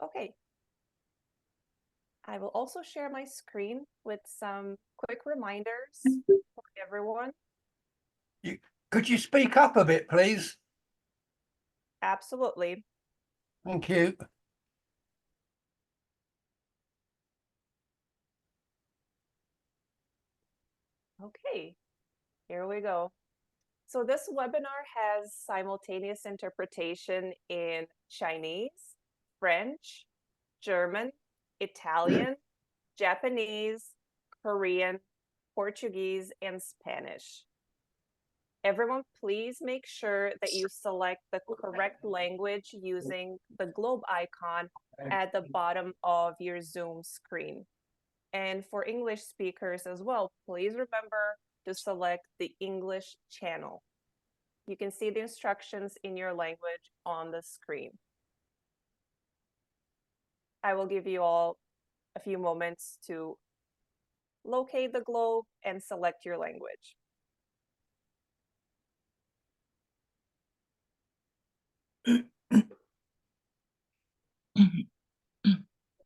Okay. I will also share my screen with some quick reminders for everyone. Could you speak up a bit, please? Absolutely. Thank you. Okay, here we go. So this webinar has simultaneous interpretation in Chinese, French, German, Italian, Japanese, Korean, Portuguese, and Spanish. Everyone, please make sure that you select the correct language using the globe icon at the bottom of your Zoom screen. And for English speakers as well, please remember to select the English channel. You can see the instructions in your language on the screen. I will give you all a few moments to locate the globe and select your language.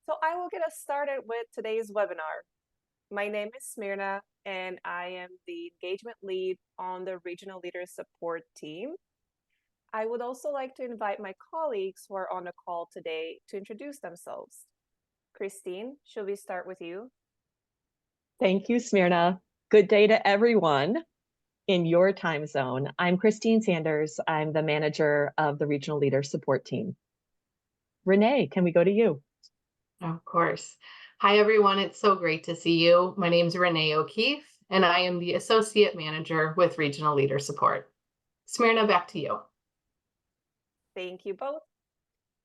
So I will get us started with today's webinar. My name is Smirna, and I am the engagement lead on the Regional Leader Support team. I would also like to invite my colleagues who are on the call today to introduce themselves. Christine, should we start with you? Thank you, Smirna. Good day to everyone in your time zone. I'm Christine Sanders. I'm the manager of the Regional Leader Support team. Renee, can we go to you? Of course. Hi, everyone. It's so great to see you. My name is Renee O'Keefe, and I am the Associate Manager with Regional Leader Support. Smirna, back to you. Thank you both.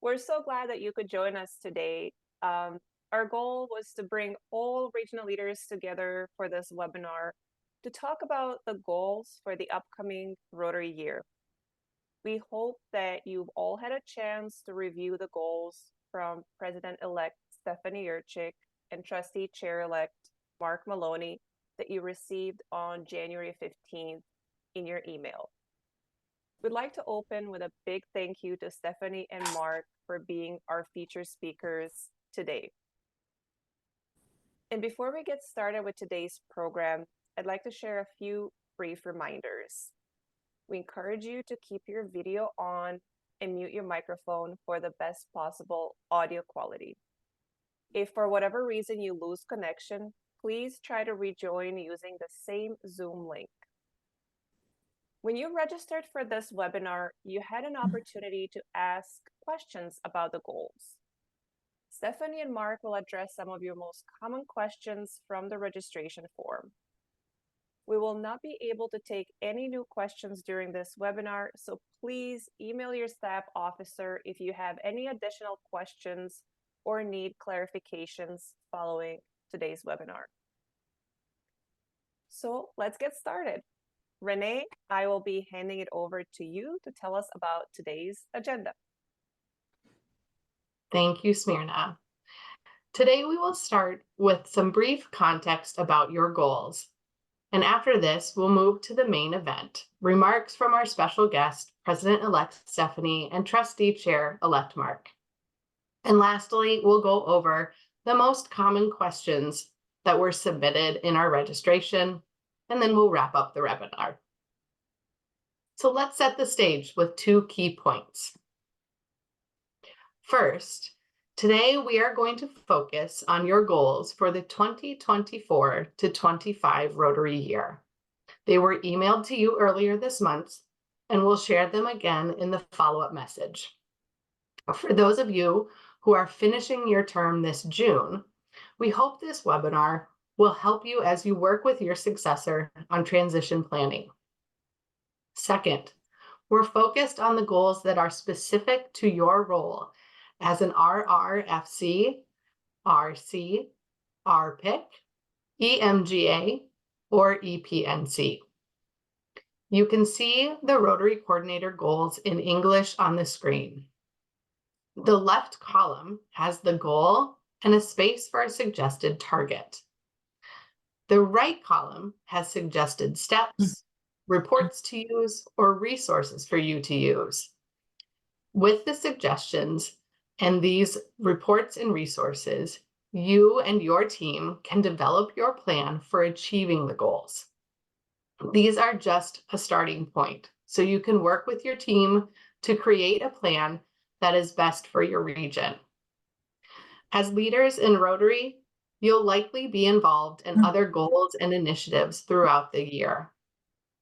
We're so glad that you could join us today. Our goal was to bring all regional leaders together for this webinar to talk about the goals for the upcoming Rotary year. We hope that you've all had a chance to review the goals from President-elect Stephanie Yurchik and Trustee Chair-elect Mark Maloney that you received on January 15th in your email. We'd like to open with a big thank you to Stephanie and Mark for being our featured speakers today. And before we get started with today's program, I'd like to share a few brief reminders. We encourage you to keep your video on and mute your microphone for the best possible audio quality. If for whatever reason you lose connection, please try to rejoin using the same Zoom link. When you registered for this webinar, you had an opportunity to ask questions about the goals. Stephanie and Mark will address some of your most common questions from the registration form. We will not be able to take any new questions during this webinar, so please email your staff officer if you have any additional questions or need clarifications following today's webinar. So let's get started. Renee, I will be handing it over to you to tell us about today's agenda. Thank you, Smirna. Today, we will start with some brief context about your goals. And after this, we'll move to the main event, remarks from our special guest, President-elect Stephanie and Trustee Chair-elect Mark. And lastly, we'll go over the most common questions that were submitted in our registration, and then we'll wrap up the webinar. So let's set the stage with two key points. First, today we are going to focus on your goals for the 2024 to 25 Rotary year. They were emailed to you earlier this month, and we'll share them again in the follow-up message. For those of you who are finishing your term this June, we hope this webinar will help you as you work with your successor on transition planning. Second, we're focused on the goals that are specific to your role as an RRFC, RC, RPIC, EMGA, or EPNC. You can see the Rotary Coordinator goals in English on the screen. The left column has the goal and a space for a suggested target. The right column has suggested steps, reports to use, or resources for you to use. With the suggestions, and these reports and resources, you and your team can develop your plan for achieving the goals. These are just a starting point, so you can work with your team to create a plan that is best for your region. As leaders in Rotary, you'll likely be involved in other goals and initiatives throughout the year.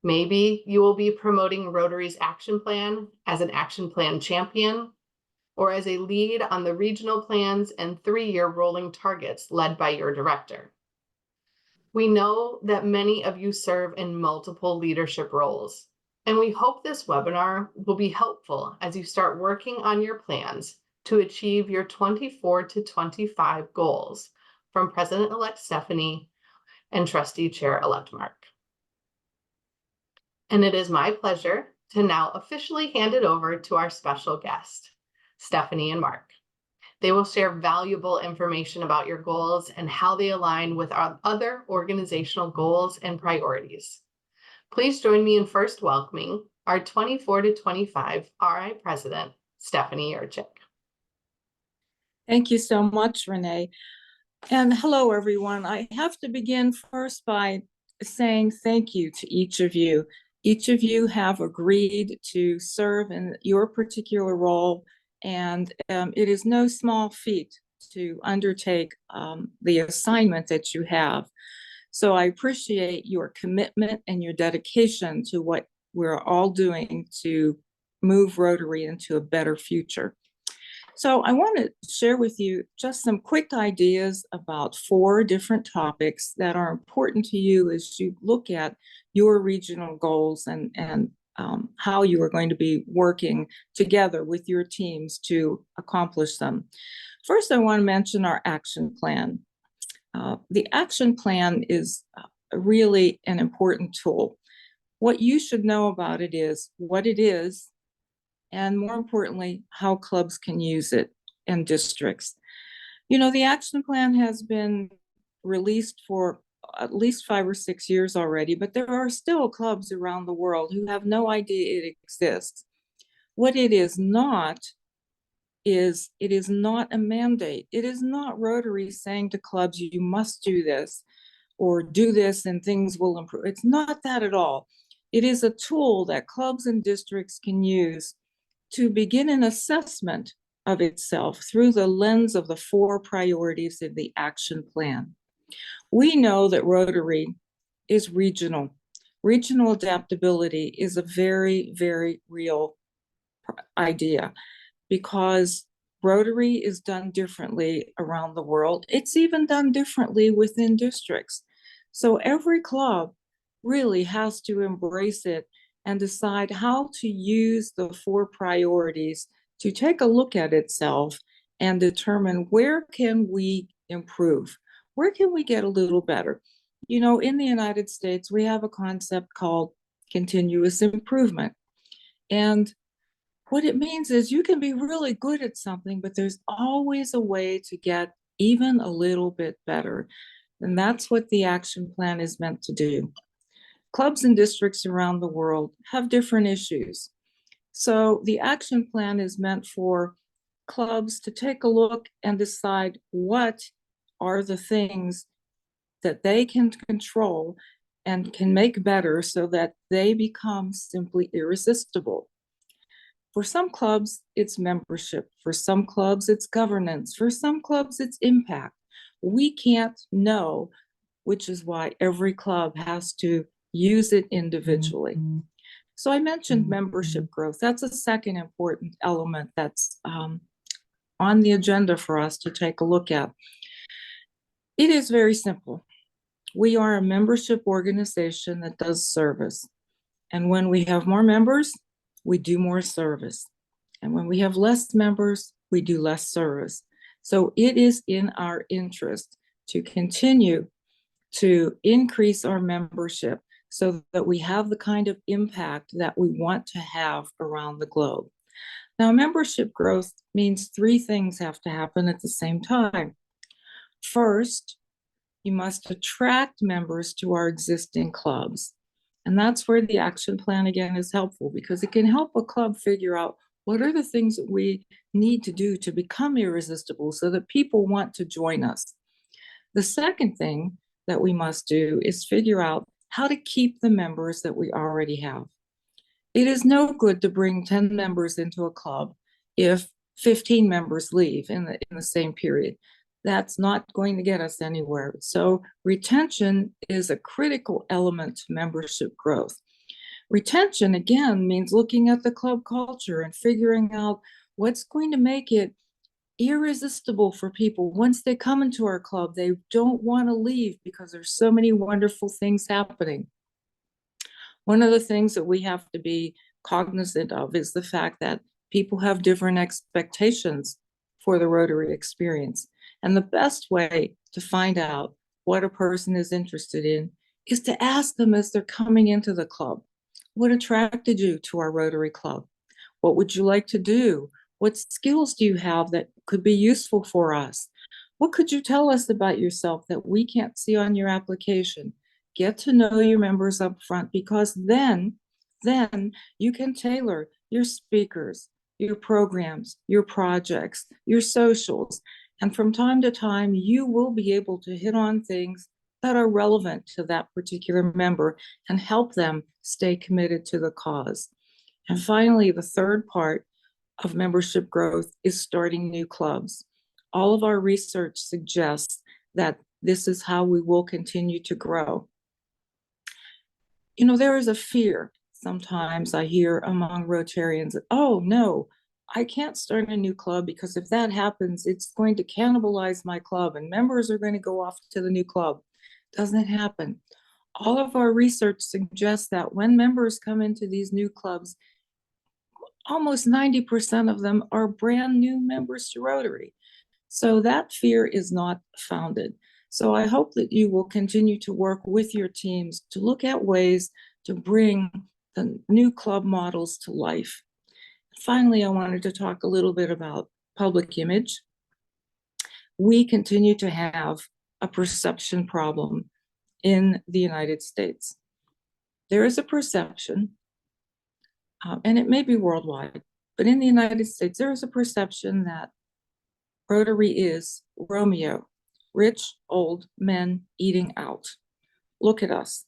Maybe you will be promoting Rotary's action plan as an action plan champion, or as a lead on the regional plans and 3-year rolling targets led by your director. We know that many of you serve in multiple leadership roles, and we hope this webinar will be helpful as you start working on your plans to achieve your 24 to 25 goals from President-elect Stephanie and Trustee Chair-elect Mark. And it is my pleasure to now officially hand it over to our special guest, Stephanie and Mark. They will share valuable information about your goals and how they align with our other organizational goals and priorities. Please join me in first welcoming our 24 to 25 RI President, Stephanie Yurchik. Thank you so much, Renee. And hello, everyone. I have to begin first by saying thank you to each of you. Each of you have agreed to serve in your particular role, and it is no small feat to undertake the assignment that you have. So I appreciate your commitment and your dedication to what we're all doing to move Rotary into a better future. So I want to share with you just some quick ideas about 4 different topics that are important to you as you look at your regional goals and how you are going to be working together with your teams to accomplish them. First, I want to mention our action plan. The action plan is really an important tool. What you should know about it is what it is, and more importantly, how clubs can use it in districts. You know, the action plan has been released for at least 5 or 6 years already, but there are still clubs around the world who have no idea it exists. What it is not a mandate. It is not Rotary saying to clubs, you must do this or do this and things will improve. It's not that at all. It is a tool that clubs and districts can use to begin an assessment of itself through the lens of the 4 priorities of the action plan. We know that Rotary is regional. Regional adaptability is a very, very real idea because Rotary is done differently around the world. It's even done differently within districts. So every club really has to embrace it and decide how to use the 4 priorities to take a look at itself and determine where can we improve? Where can we get a little better? You know, in the United States, we have a concept called continuous improvement. And what it means is you can be really good at something, but there's always a way to get even a little bit better. And that's what the action plan is meant to do. Clubs and districts around the world have different issues. So the action plan is meant for clubs to take a look and decide what are the things that they can control and can make better so that they become simply irresistible. For some clubs, it's membership. For some clubs, it's governance. For some clubs, it's impact. We can't know, which is why every club has to use it individually. So I mentioned membership growth. That's a second important element that's on the agenda for us to take a look at. It is very simple. We are a membership organization that does service. And when we have more members, we do more service. And when we have less members, we do less service. So it is in our interest to continue to increase our membership so that we have the kind of impact that we want to have around the globe. Now, membership growth means 3 things have to happen at the same time. First, you must attract members to our existing clubs. And that's where the action plan, again, is helpful because it can help a club figure out what are the things that we need to do to become irresistible so that people want to join us. The second thing that we must do is figure out how to keep the members that we already have. It is no good to bring 10 members into a club if 15 members leave in the same period. That's not going to get us anywhere. So retention is a critical element to membership growth. Retention, again, means looking at the club culture and figuring out what's going to make it irresistible for people. Once they come into our club, they don't want to leave because there's so many wonderful things happening. One of the things that we have to be cognizant of is the fact that people have different expectations for the Rotary experience. And the best way to find out what a person is interested in is to ask them as they're coming into the club, what attracted you to our Rotary Club? What would you like to do? What skills do you have that could be useful for us? What could you tell us about yourself that we can't see on your application? Get to know your members up front, because then you can tailor your speakers, your programs, your projects, your socials. And from time to time, you will be able to hit on things that are relevant to that particular member and help them stay committed to the cause. And finally, the third part of membership growth is starting new clubs. All of our research suggests that this is how we will continue to grow. You know, there is a fear sometimes I hear among Rotarians that, oh no, I can't start a new club because if that happens, it's going to cannibalize my club and members are going to go off to the new club. Doesn't happen. All of our research suggests that when members come into these new clubs, almost 90% of them are brand new members to Rotary. So that fear is not founded. So I hope that you will continue to work with your teams to look at ways to bring the new club models to life. Finally, I wanted to talk a little bit about public image. We continue to have a perception problem in the United States. There is a perception, and it may be worldwide, but in the United States, there is a perception that Rotary is Romeo, rich, old men eating out. Look at us.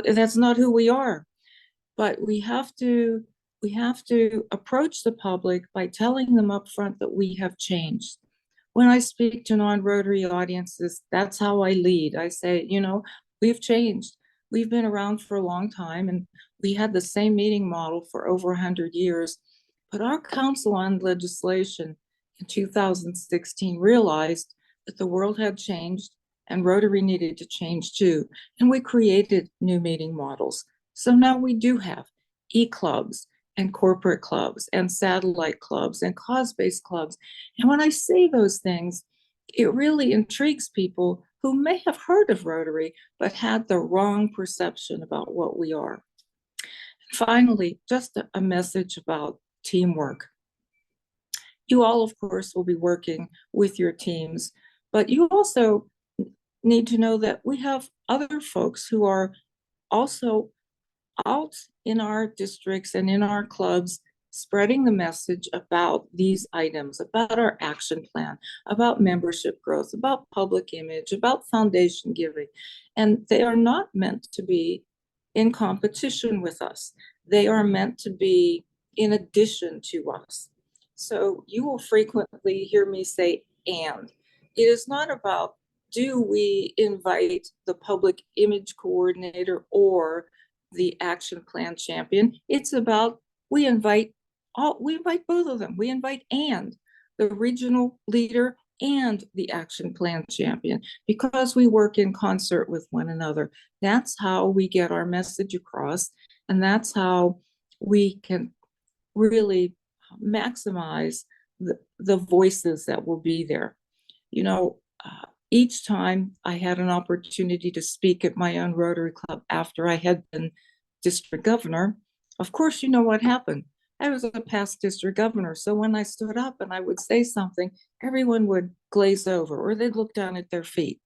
That's not who we are. But we have to approach the public by telling them up front that we have changed. When I speak to non-Rotary audiences, that's how I lead. I say, you know, we've changed. We've been around for a long time and we had the same meeting model for over 100 years. But our Council on Legislation in 2016 realized that the world had changed and Rotary needed to change too. And we created new meeting models. So now we do have e-clubs and corporate clubs and satellite clubs and cause-based clubs. And when I say those things, it really intrigues people who may have heard of Rotary, but had the wrong perception about what we are. Finally, just a message about teamwork. You all, of course, will be working with your teams, but you also need to know that we have other folks who are also out in our districts and in our clubs, spreading the message about these items, about our action plan, about membership growth, about public image, about foundation giving. And they are not meant to be in competition with us. They are meant to be in addition to us. So you will frequently hear me say, and. It is not about, do we invite the public image coordinator or the action plan champion? It's about, we invite both of them. We invite and the regional leader and the action plan champion, because we work in concert with one another. That's how we get our message across, and that's how we can really maximize the voices that will be there. You know, each time I had an opportunity to speak at my own Rotary Club after I had been district governor, of course, you know what happened. I was a past district governor, so when I stood up and I would say something, everyone would glaze over or they'd look down at their feet.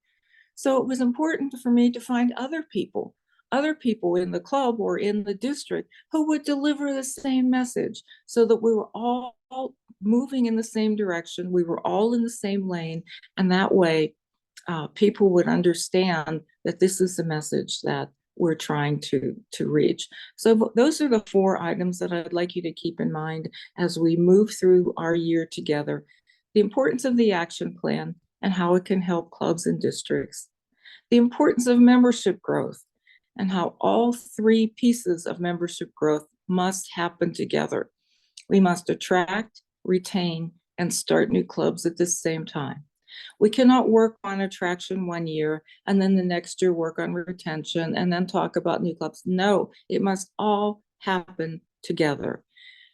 So it was important for me to find other people other people in the club or in the district who would deliver the same message, so that we were all moving in the same direction. We were all in the same lane. And that way, people would understand that this is the message that we're trying to reach. So those are the 4 items that I'd like you to keep in mind as we move through our year together. The importance of the action plan and how it can help clubs and districts. The importance of membership growth and how all 3 pieces of membership growth must happen together. We must attract, retain, and start new clubs at the same time. We cannot work on attraction one year and then the next year work on retention and then talk about new clubs. No, it must all happen together.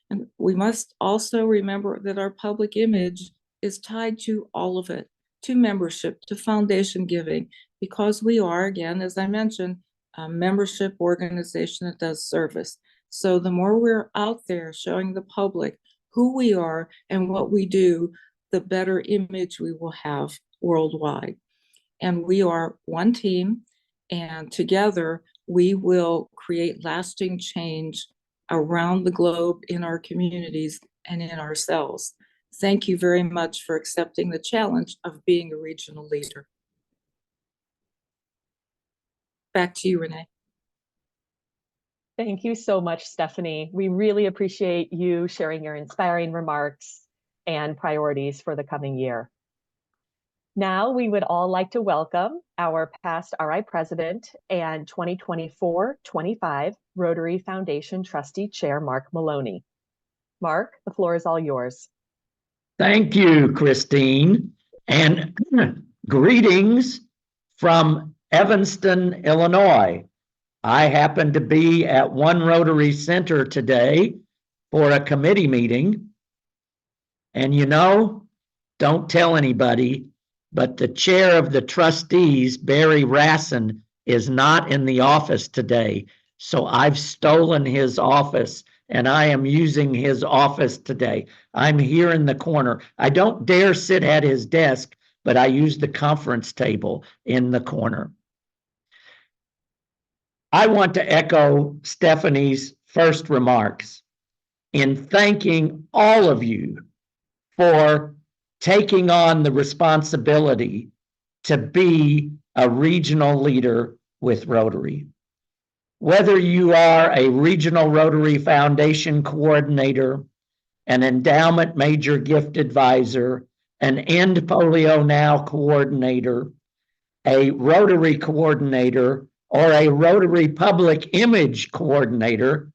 And we must also remember that our public image is tied to all of it, to membership, to foundation giving, because we are, again, as I mentioned, a membership organization that does service. So the more we're out there showing the public who we are and what we do, the better image we will have worldwide. And we are one team, and together we will create lasting change around the globe in our communities and in ourselves. Thank you very much for accepting the challenge of being a regional leader. Back to you, Renee. Thank you so much, Stephanie. We really appreciate you sharing your inspiring remarks and priorities for the coming year. Now, we would all like to welcome our past RI President and 2024-25 Rotary Foundation Trustee Chair, Mark Maloney. Mark, the floor is all yours. Thank you, Christine, and greetings from Evanston, Illinois. I happen to be at One Rotary Center today for a committee meeting. And you know, don't tell anybody, but the chair of the trustees, Barry Rassin, is not in the office today. So I've stolen his office and I am using his office today. I'm here in the corner. I don't dare sit at his desk, but I use the conference table in the corner. I want to echo Stephanie's first remarks in thanking all of you for taking on the responsibility to be a regional leader with Rotary. Whether you are a regional Rotary Foundation coordinator, an endowment major gift advisor, an End Polio Now coordinator, a Rotary coordinator, or a Rotary public image coordinator,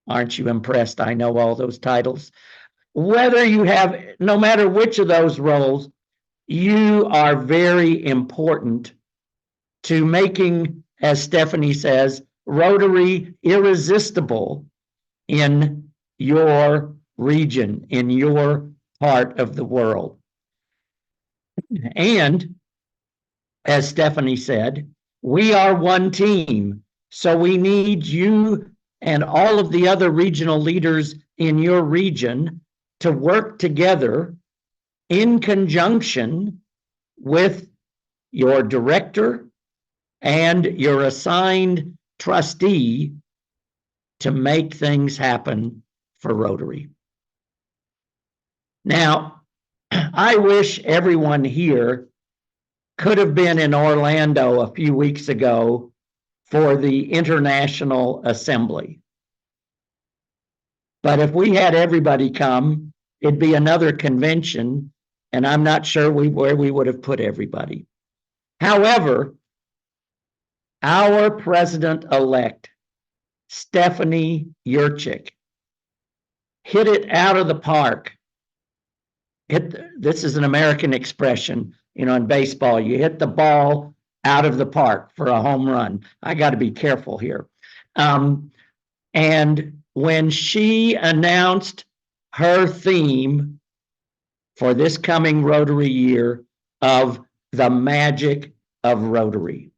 aren't you impressed? I know all those titles. Whether you have, no matter which of those roles, you are very important to making, as Stephanie says, Rotary irresistible in your region, in your part of the world. And as Stephanie said, we are one team. So we need you and all of the other regional leaders in your region to work together in conjunction with your director and your assigned trustee to make things happen for Rotary. Now, I wish everyone here could have been in Orlando a few weeks ago for the International Assembly. But if we had everybody come, it'd be another convention, and I'm not sure where we would have put everybody. However, our president-elect, Stephanie Yurchik, hit it out of the park. This is an American expression, you know, in baseball, you hit the ball out of the park for a home run. I got to be careful here. And when she announced her theme for this coming Rotary year of the magic of Rotary.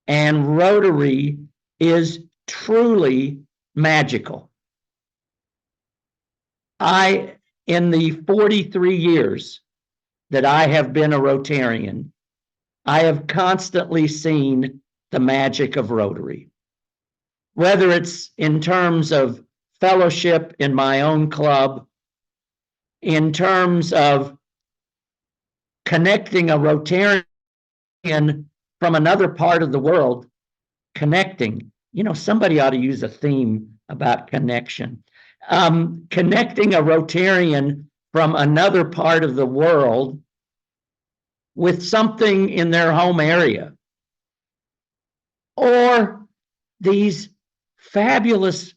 And Rotary is truly magical. In the 43 years that I have been a Rotarian, I have constantly seen the magic of Rotary. Whether it's in terms of fellowship in my own club, in terms of connecting a Rotarian from another part of the world, connecting. You know, somebody ought to use a theme about connection. Connecting a Rotarian from another part of the world with something in their home area. Or these fabulous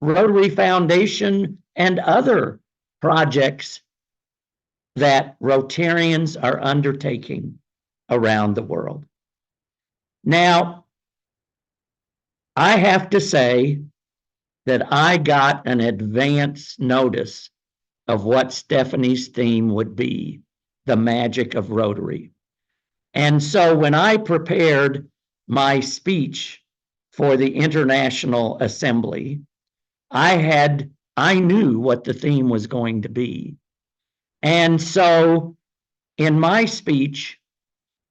Rotary Foundation and other projects that Rotarians are undertaking around the world. Now, I have to say that I got an advance notice of what Stephanie's theme would be, the magic of Rotary. And so when I prepared my speech for the International Assembly, I knew what the theme was going to be. And so in my speech,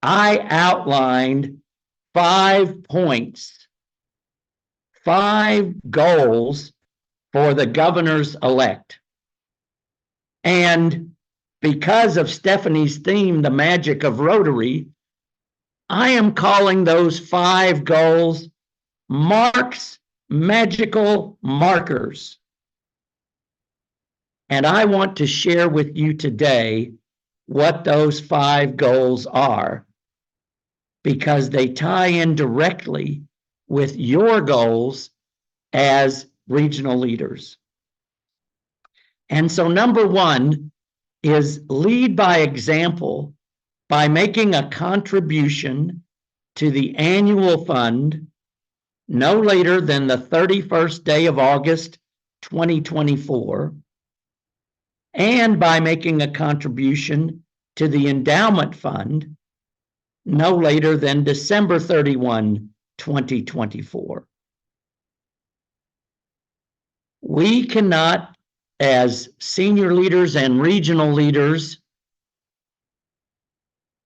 I outlined 5 points, 5 goals for the governors-elect. And because of Stephanie's theme, the magic of Rotary, I am calling those 5 goals Mark's Magical Markers. And I want to share with you today what those 5 goals are, because they tie in directly with your goals as regional leaders. And so number 1 is lead by example by making a contribution to the annual fund no later than the 31st day of August, 2024, and by making a contribution to the endowment fund no later than December 31, 2024. We cannot, as senior leaders and regional leaders,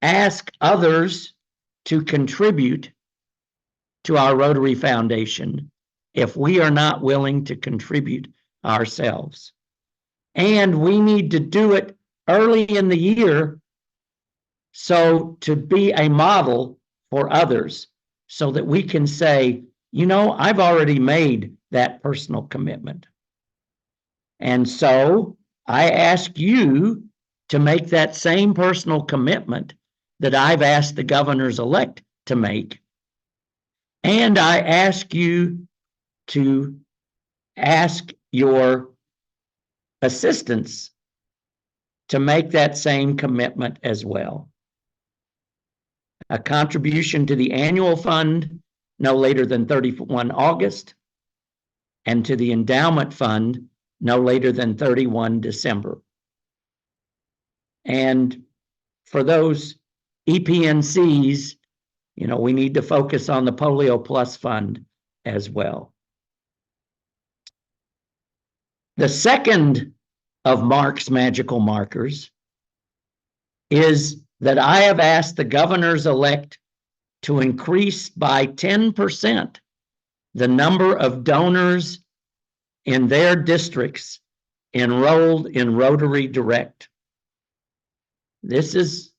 ask others to contribute to our Rotary Foundation if we are not willing to contribute ourselves. And we need to do it early in the year so to be a model for others, so that we can say, you know, I've already made that personal commitment. And so I ask you to make that same personal commitment that I've asked the governors-elect to make. And I ask you to ask your assistants to make that same commitment as well. A contribution to the annual fund no later than 31 August, and to the endowment fund no later than 31 December. And for those EPNCs, you know, we need to focus on the Polio Plus Fund as well. The second of Mark's magical markers is that I have asked the governors-elect to increase by 10% the number of donors in their districts enrolled in Rotary Direct. This is,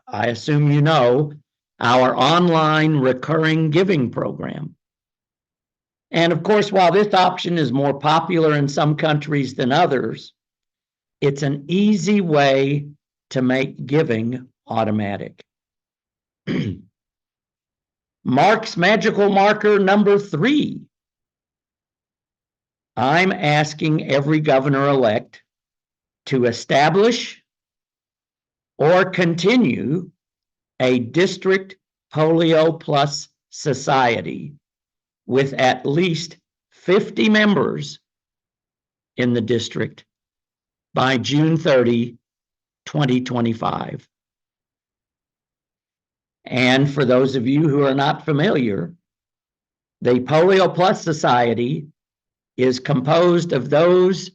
I assume you know, our online recurring giving program. And of course, while this option is more popular in some countries than others, it's an easy way to make giving automatic. Mark's magical marker number 3. I'm asking every governor-elect to establish or continue a district Polio Plus society with at least 50 members in the district by June 30, 2025. And for those of you who are not familiar, the Polio Plus Society is composed of those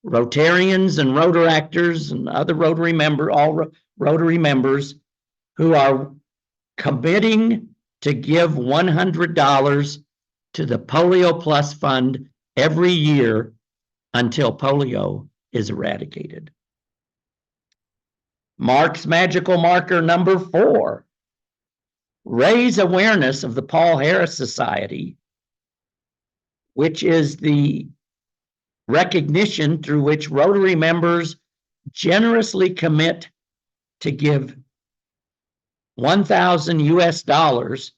Rotarians and Rotaractors and other Rotary members, all Rotary members who are committing to give $100 to the Polio Plus Fund every year until polio is eradicated. Mark's magical marker number 4, raise awareness of the Paul Harris Society, which is the recognition through which Rotary members generously commit to give $1,000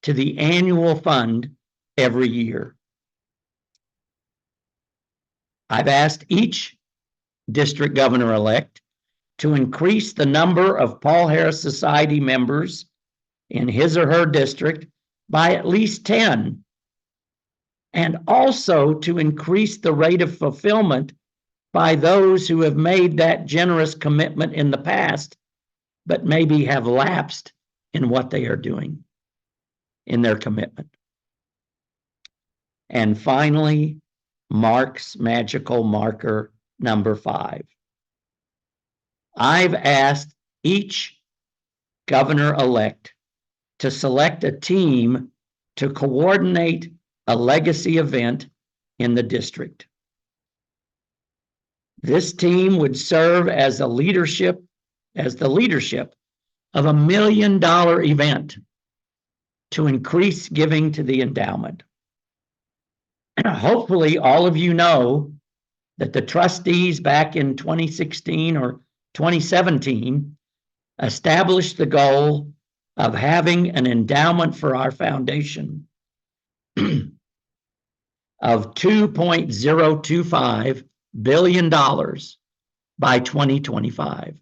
to the annual fund every year. I've asked each district governor-elect to increase the number of Paul Harris Society members in his or her district by at least 10, and also to increase the rate of fulfillment by those who have made that generous commitment in the past, but maybe have lapsed in what they are doing in their commitment. And finally, Mark's magical marker number 5. I've asked each governor-elect to select a team to coordinate a legacy event in the district. This team would serve as the leadership of a $1 million event to increase giving to the endowment. Hopefully, all of you know that the trustees back in 2016 or 2017 established the goal of having an endowment for our foundation of $2.025 billion by 2025.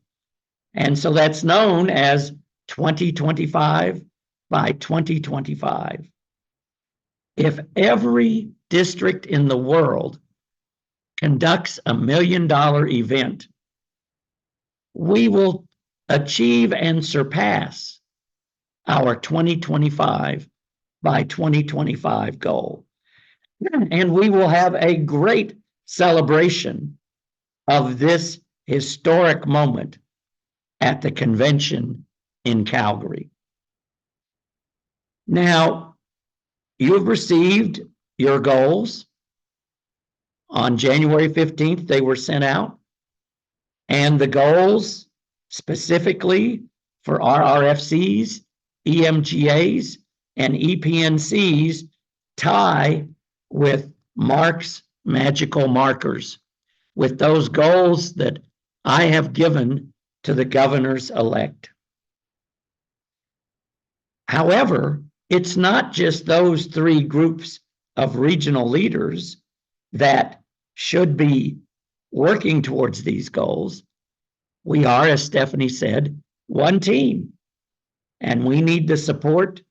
And so that's known as 2025 by 2025. If every district in the world conducts a $1 million event, we will achieve and surpass our 2025 by 2025 goal. And we will have a great celebration of this historic moment at the convention in Calgary. Now, you have received your goals. On January 15th, they were sent out. And the goals specifically for RRFCs, EMGAs, and EPNCs tie with Mark's magical markers, with those goals that I have given to the governors-elect. However, it's not just those 3 groups of regional leaders that should be working towards these goals. We are, as Stephanie said, one team, and we need the support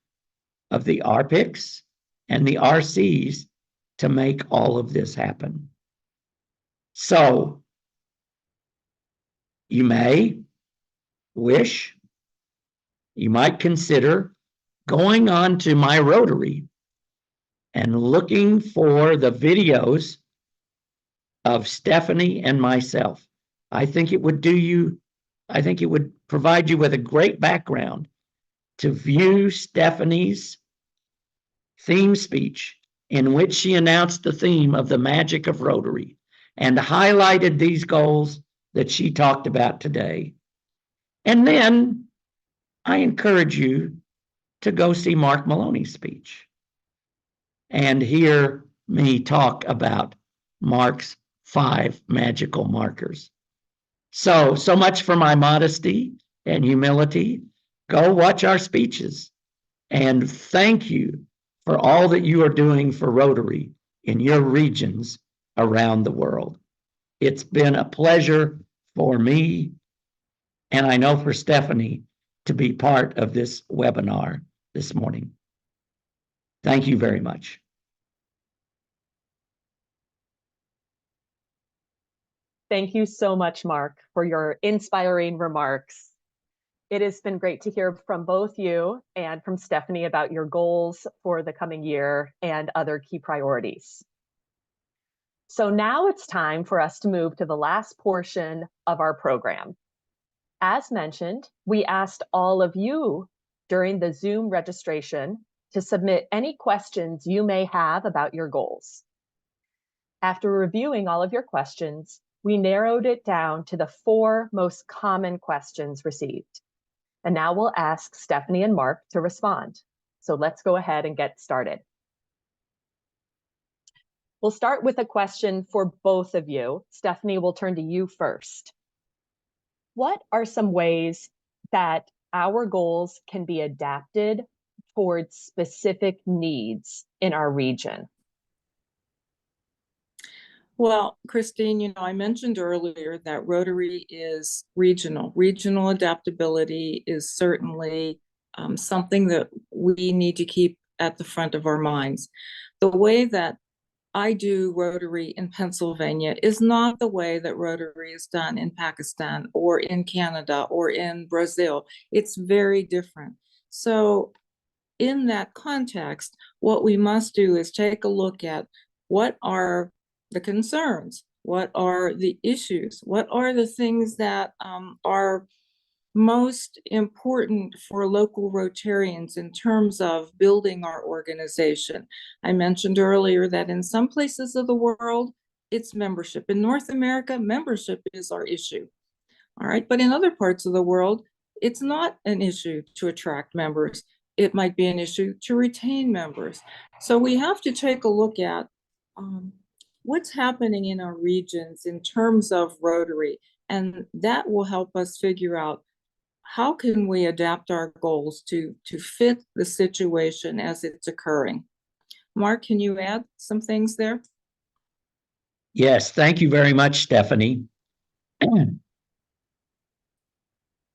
of the RPICs and the RCs to make all of this happen. So, you may wish, you might consider going on to My Rotary and looking for the videos of Stephanie and myself. I think it would provide you with a great background to view Stephanie's theme speech, in which she announced the theme of the magic of Rotary and highlighted these goals that she talked about today. And then I encourage you to go see Mark Maloney's speech and hear me talk about Mark's 5 magical markers. So much for my modesty and humility. Go watch our speeches, and thank you for all that you are doing for Rotary in your regions around the world. It's been a pleasure for me, and I know for Stephanie, to be part of this webinar this morning. Thank you very much. Thank you so much, Mark, for your inspiring remarks. It has been great to hear from both you and from Stephanie about your goals for the coming year and other key priorities. So now it's time for us to move to the last portion of our program. As mentioned, we asked all of you during the Zoom registration to submit any questions you may have about your goals. After reviewing all of your questions, we narrowed it down to the 4 most common questions received. And now we'll ask Stephanie and Mark to respond. So let's go ahead and get started. We'll start with a question for both of you. Stephanie, we'll turn to you first. What are some ways that our goals can be adapted towards specific needs in our region? Well, Christine, I mentioned earlier that Rotary is regional. Regional adaptability is certainly something that we need to keep at the front of our minds. The way that I do Rotary in Pennsylvania is not the way that Rotary is done in Pakistan or in Canada or in Brazil. It's very different. So in that context, what we must do is take a look at what are the concerns, what are the issues, what are the things that are most important for local Rotarians in terms of building our organization. I mentioned earlier that in some places of the world, it's membership. In North America, membership is our issue. All right, but in other parts of the world, it's not an issue to attract members. It might be an issue to retain members. So we have to take a look at what's happening in our regions in terms of Rotary, and that will help us figure out how can we adapt our goals to fit the situation as it's occurring. Mark, can you add some things there? Yes, thank you very much, Stephanie. In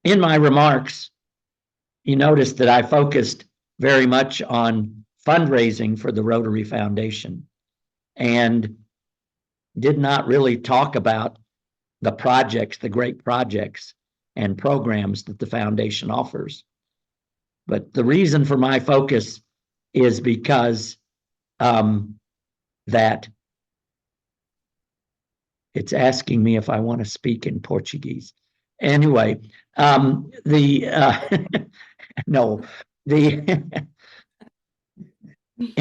my remarks, you noticed that I focused very much on fundraising for the Rotary Foundation and did not really talk about the projects, the great projects and programs that the foundation offers. But the reason for my focus is because that it's asking me if I want to speak in Portuguese. Anyway, in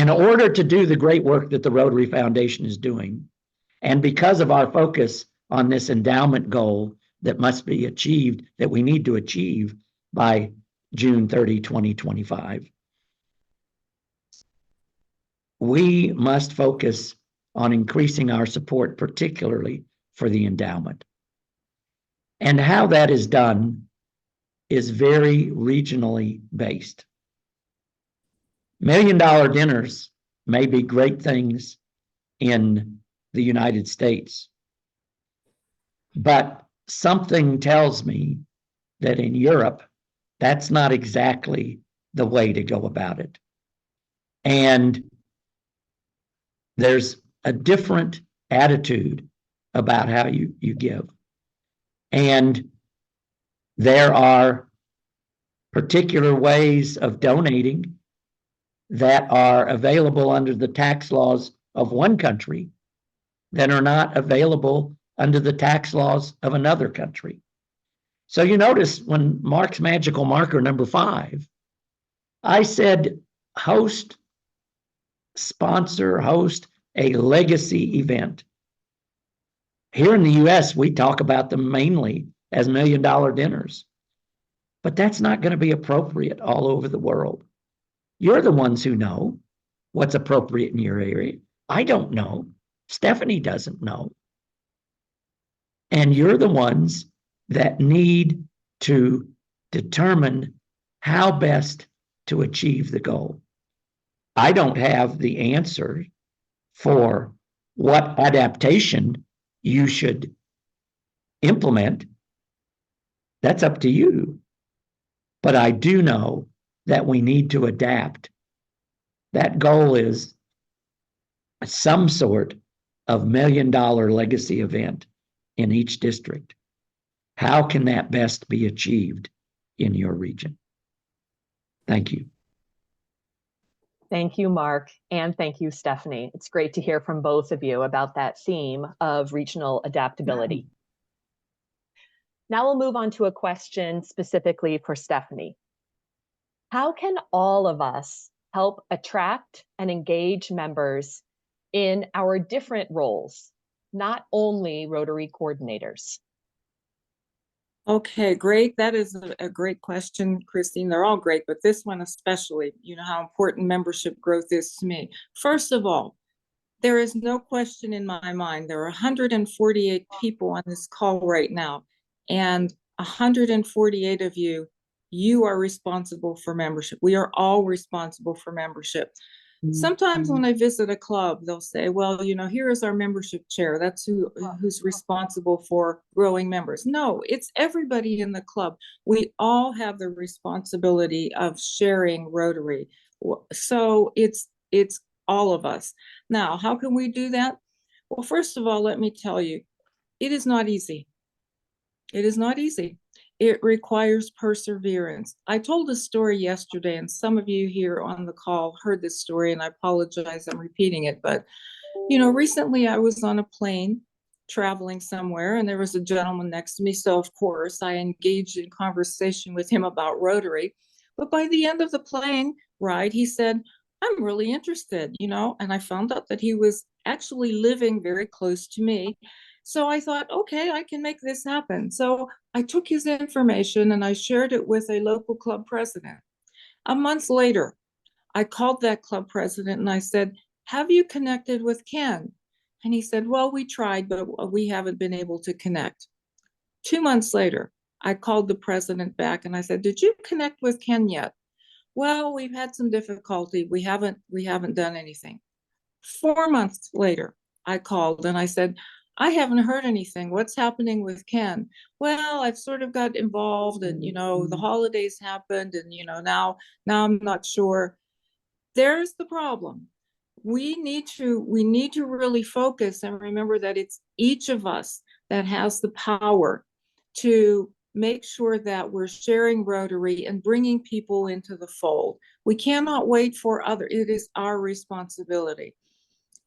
order to do the great work that the Rotary Foundation is doing, and because of our focus on this endowment goal that must be achieved, that we need to achieve by June 30, 2025, we must focus on increasing our support, particularly for the endowment. And how that is done is very regionally based. $1 million dinners may be great things in the United States, but something tells me that in Europe, that's not exactly the way to go about it. And there's a different attitude about how you give. And there are particular ways of donating that are available under the tax laws of one country that are not available under the tax laws of another country. So you notice when Mark's magical marker number 5, I said host a legacy event. Here in the US, we talk about them mainly as $1 million dinners, but that's not going to be appropriate all over the world. You're the ones who know what's appropriate in your area. I don't know. Stephanie doesn't know. And you're the ones that need to determine how best to achieve the goal. I don't have the answer for what adaptation you should implement. That's up to you. But I do know that we need to adapt. That goal is some sort of $1 million legacy event in each district. How can that best be achieved in your region? Thank you. Thank you, Mark, and thank you, Stephanie. It's great to hear from both of you about that theme of regional adaptability. Now we'll move on to a question specifically for Stephanie. How can all of us help attract and engage members in our different roles, not only Rotary coordinators? Okay, great. That is a great question, Christine. They're all great, but this one especially, you know how important membership growth is to me. First of all, there is no question in my mind. There are 148 people on this call right now, and 148 of you are responsible for membership. We are all responsible for membership. Sometimes when I visit a club, they'll say, well, you know, here is our membership chair. That's who's responsible for growing members. No, it's everybody in the club. We all have the responsibility of sharing Rotary. So it's all of us. Now, how can we do that? Well, first of all, let me tell you, it is not easy. It is not easy. It requires perseverance. I told a story yesterday, and some of you here on the call heard this story, and I apologize, I'm repeating it. But, you know, recently I was on a plane traveling somewhere, and there was a gentleman next to me. So, of course, I engaged in conversation with him about Rotary. But by the end of the plane ride, he said, I'm really interested, you know, and I found out that he was actually living very close to me. So I thought, okay, I can make this happen. So I took his information and I shared it with a local club president. A month later, I called that club president and I said, have you connected with Ken? And he said, well, we tried, but we haven't been able to connect. 2 months later, I called the president back and I said, did you connect with Ken yet? Well, we've had some difficulty. We haven't done anything. 4 months later, I called and I said, I haven't heard anything. What's happening with Ken? Well, I've sort of got involved and, you know, the holidays happened and, you know, now I'm not sure. There's the problem. We need to really focus and remember that it's each of us that has the power to make sure that we're sharing Rotary and bringing people into the fold. We cannot wait for others. It is our responsibility.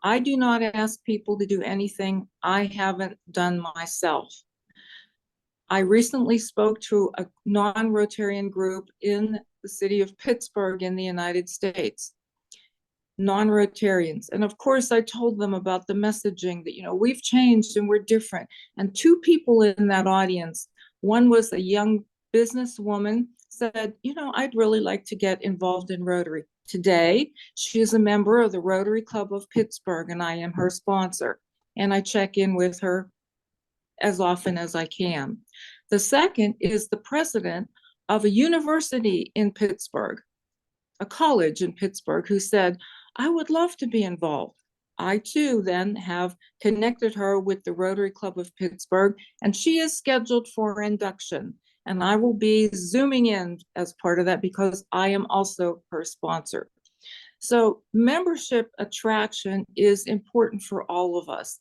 I do not ask people to do anything I haven't done myself. I recently spoke to a non-Rotarian group in the city of Pittsburgh in the United States, non-Rotarians. And of course, I told them about the messaging that, you know, we've changed and we're different. And 2 people in that audience, one was a young businesswoman, said, you know, I'd really like to get involved in Rotary. Today, she is a member of the Rotary Club of Pittsburgh, and I am her sponsor. And I check in with her as often as I can. The second is the president of a university in Pittsburgh, a college in Pittsburgh, who said, I would love to be involved. I too then have connected her with the Rotary Club of Pittsburgh, and she is scheduled for induction. And I will be Zooming in as part of that because I am also her sponsor. So membership attraction is important for all of us.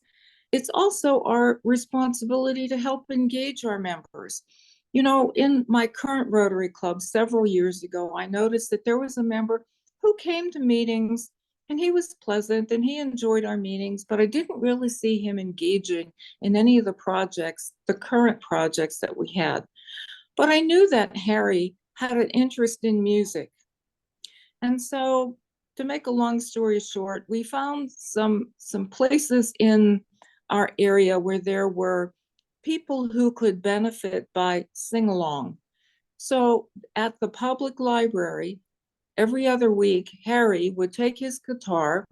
It's also our responsibility to help engage our members. You know, in my current Rotary Club several years ago, I noticed that there was a member who came to meetings and he was pleasant and he enjoyed our meetings, but I didn't really see him engaging in any of the projects, the current projects that we had. But I knew that Harry had an interest in music. And so, to make a long story short, we found some places in our area where there were people who could benefit by sing-along. So at the public library, every other week, Harry would take his guitar,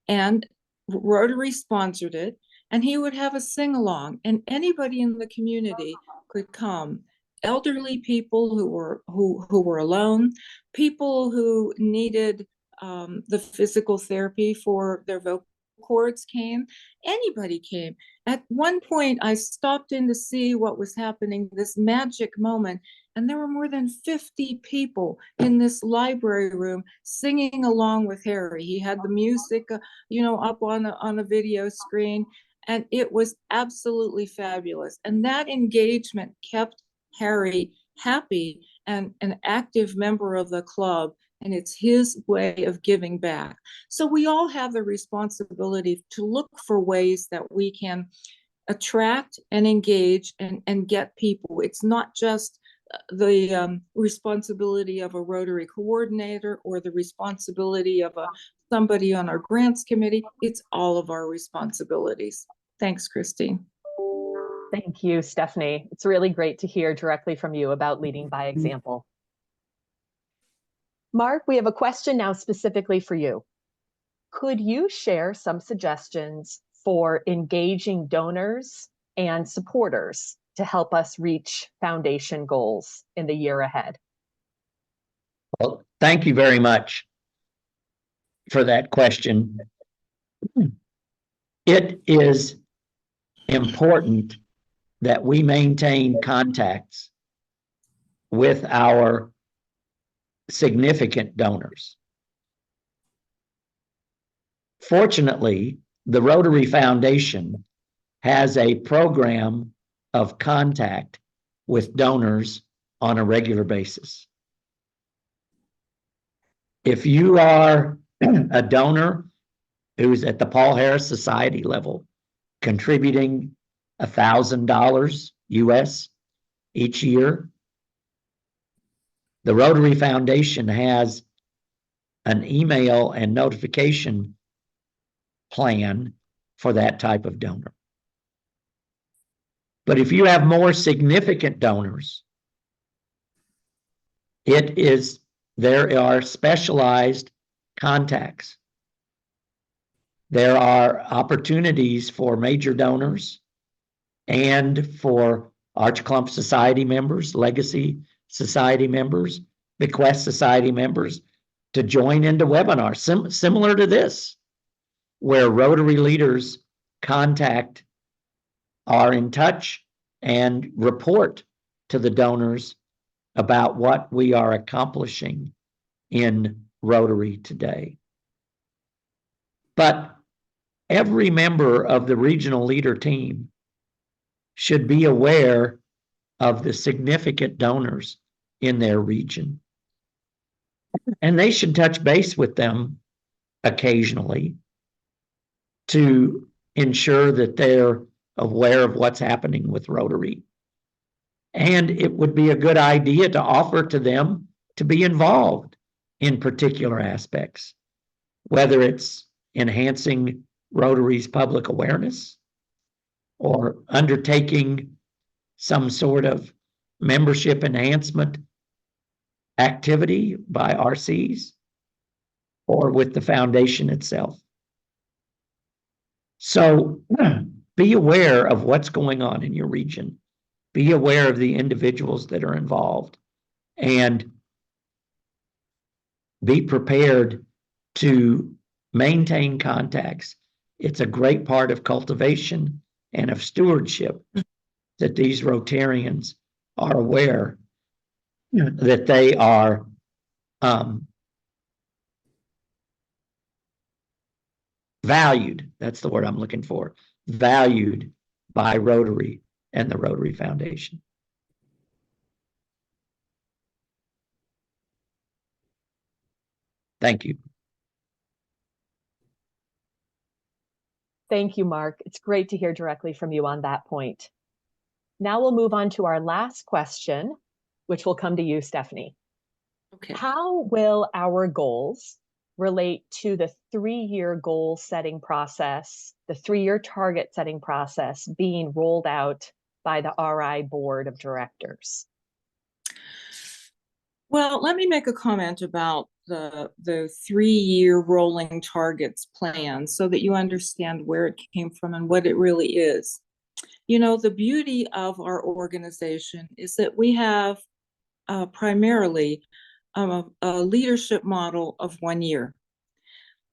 and Rotary sponsored it, and he would have a sing-along, and anybody in the community could come. Elderly people who were alone, people who needed the physical therapy for their vocal cords came. Anybody came. At one point, I stopped in to see what was happening, this magic moment, and there were more than 50 people in this library room singing along with Harry. He had the music, you know, up on a video screen, and it was absolutely fabulous. And that engagement kept Harry happy and an active member of the club, and it's his way of giving back. So we all have the responsibility to look for ways that we can attract and engage and get people. It's not just responsibility of a Rotary coordinator or the responsibility of somebody on our grants committee. It's all of our responsibilities. Thanks, Christine. Thank you, Stephanie. It's really great to hear directly from you about leading by example. Mark, we have a question now specifically for you. Could you share some suggestions for engaging donors and supporters to help us reach foundation goals in the year ahead? Well, thank you very much for that question. It is important that we maintain contacts with our significant donors. Fortunately, the Rotary Foundation has a program of contact with donors on a regular basis. If you are a donor who's at the Paul Harris Society level, contributing $1,000 US each year, the Rotary Foundation has an email and notification plan for that type of donor. But if you have more significant donors, there are specialized contacts. There are opportunities for major donors and for Arch Clump Society members, Legacy Society members, Bequest Society members to join into webinars similar to this, where Rotary leaders are in touch and report to the donors about what we are accomplishing in Rotary today. But every member of the regional leader team should be aware of the significant donors in their region. And they should touch base with them occasionally to ensure that they're aware of what's happening with Rotary. And it would be a good idea to offer to them to be involved in particular aspects, whether it's enhancing Rotary's public awareness or undertaking some sort of membership enhancement activity by RCs or with the foundation itself. So be aware of what's going on in your region. Be aware of the individuals that are involved and be prepared to maintain contacts. It's a great part of cultivation and of stewardship that these Rotarians are aware that they are valued. That's the word I'm looking for. Valued by Rotary and the Rotary Foundation. Thank you. Thank you, Mark. It's great to hear directly from you on that point. Now we'll move on to our last question, which will come to you, Stephanie. Okay. How will our goals relate to the 3-year goal setting process, the 3-year target setting process being rolled out by the RI Board of Directors? Well, let me make a comment about the 3-year rolling targets plan so that you understand where it came from and what it really is. You know, the beauty of our organization is that we have primarily a leadership model of 1 year.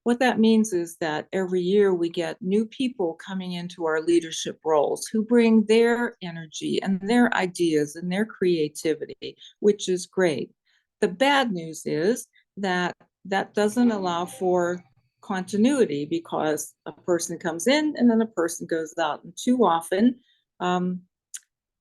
What that means is that every year we get new people coming into our leadership roles who bring their energy and their ideas and their creativity, which is great. The bad news is that that doesn't allow for continuity because a person comes in and then a person goes out, and too often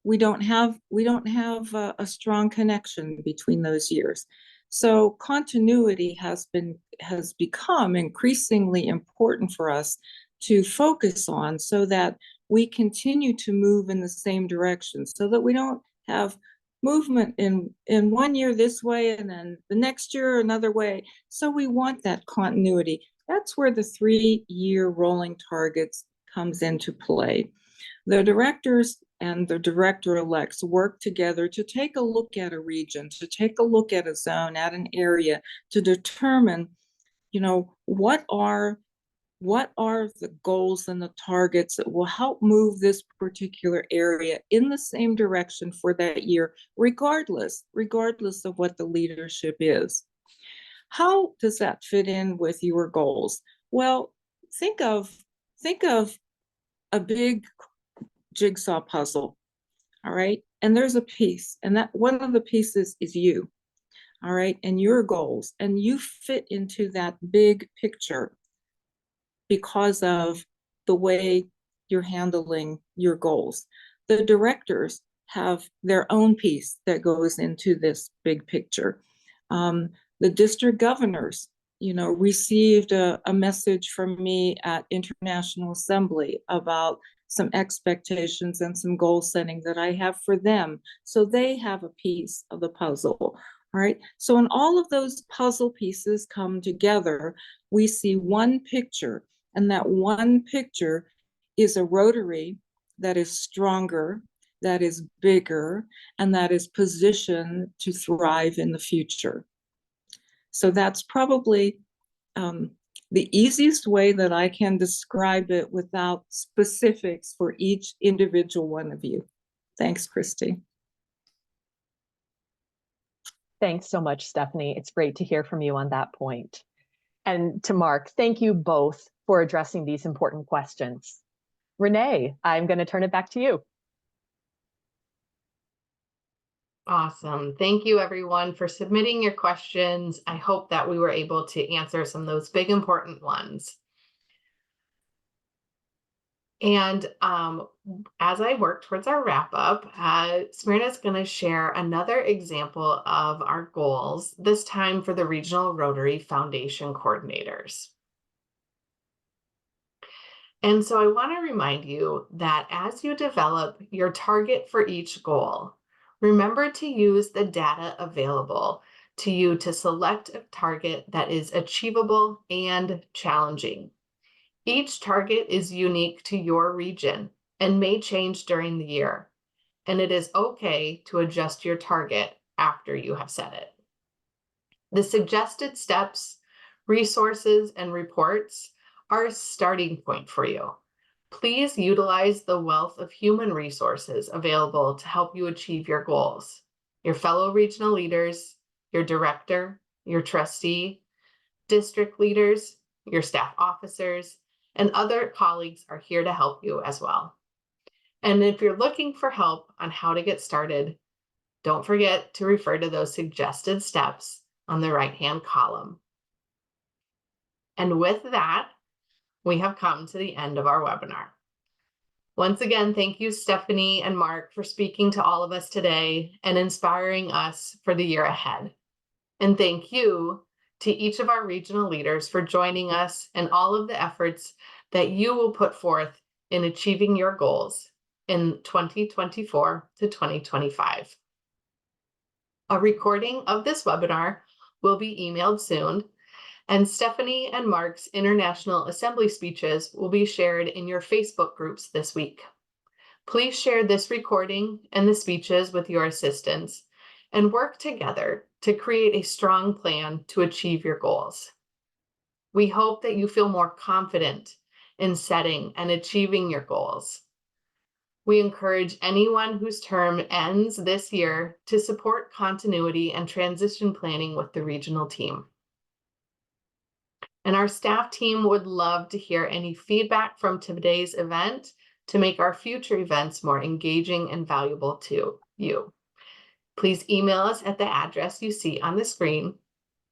we don't have a strong connection between those years. So continuity has become increasingly important for us to focus on so that we continue to move in the same direction, so that we don't have movement in 1 year this way and then the next year another way. So we want that continuity. That's where the 3-year rolling targets comes into play. The directors and the director-elects work together to take a look at a region, to take a look at a zone, at an area, to determine, what are the goals and the targets that will help move this particular area in the same direction for that year, regardless of what the leadership is. How does that fit in with your goals? Well, think of a big jigsaw puzzle, all right? And there's a piece, and that one of the pieces is you, all right, and your goals, and you fit into that big picture because of the way you're handling your goals. The directors have their own piece that goes into this big picture. The district governors, received a message from me at International Assembly about some expectations and some goal setting that I have for them. So they have a piece of the puzzle. All right. So when all of those puzzle pieces come together, we see one picture, and that one picture is a Rotary that is stronger, that is bigger, and that is positioned to thrive in the future. So that's probably the easiest way that I can describe it without specifics for each individual one of you. Thanks, Christy. Thanks so much, Stephanie. It's great to hear from you on that point. And to Mark, thank you both for addressing these important questions. Renee, I'm going to turn it back to you. Awesome. Thank you, everyone, for submitting your questions. I hope that we were able to answer some of those big, important ones. And as I work towards our wrap up, Smyrna is going to share another example of our goals, this time for the Regional Rotary Foundation coordinators. And so I want to remind you that as you develop your target for each goal, remember to use the data available to you to select a target that is achievable and challenging. Each target is unique to your region and may change during the year, and it is okay to adjust your target after you have set it. The suggested steps, resources, and reports are a starting point for you. Please utilize the wealth of human resources available to help you achieve your goals. Your fellow regional leaders, your director, your trustee, district leaders, your staff officers, and other colleagues are here to help you as well. And if you're looking for help on how to get started, don't forget to refer to those suggested steps on the right-hand column. And with that, we have come to the end of our webinar. Once again, thank you, Stephanie and Mark, for speaking to all of us today and inspiring us for the year ahead. And thank you to each of our regional leaders for joining us and all of the efforts that you will put forth in achieving your goals in 2024 to 2025. A recording of this webinar will be emailed soon, and Stephanie and Mark's International Assembly speeches will be shared in your Facebook groups this week. Please share this recording and the speeches with your assistants and work together to create a strong plan to achieve your goals. We hope that you feel more confident in setting and achieving your goals. We encourage anyone whose term ends this year to support continuity and transition planning with the regional team. And our staff team would love to hear any feedback from today's event to make our future events more engaging and valuable to you. Please email us at the address you see on the screen,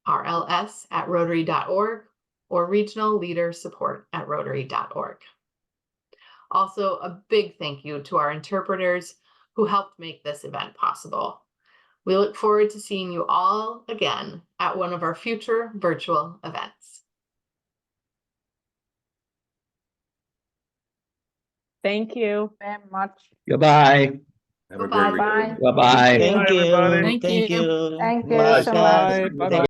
rls@rotary.org or regionalleadersupport@rotary.org. Also, a big thank you to our interpreters who helped make this event possible. We look forward to seeing you all again at one of our future virtual events. Thank you. Very much. Goodbye. Have a Bye-bye. great weekend. Bye-bye. Thank you. everybody. Thank you. Thank you Bye. so much. Bye. Bye-bye.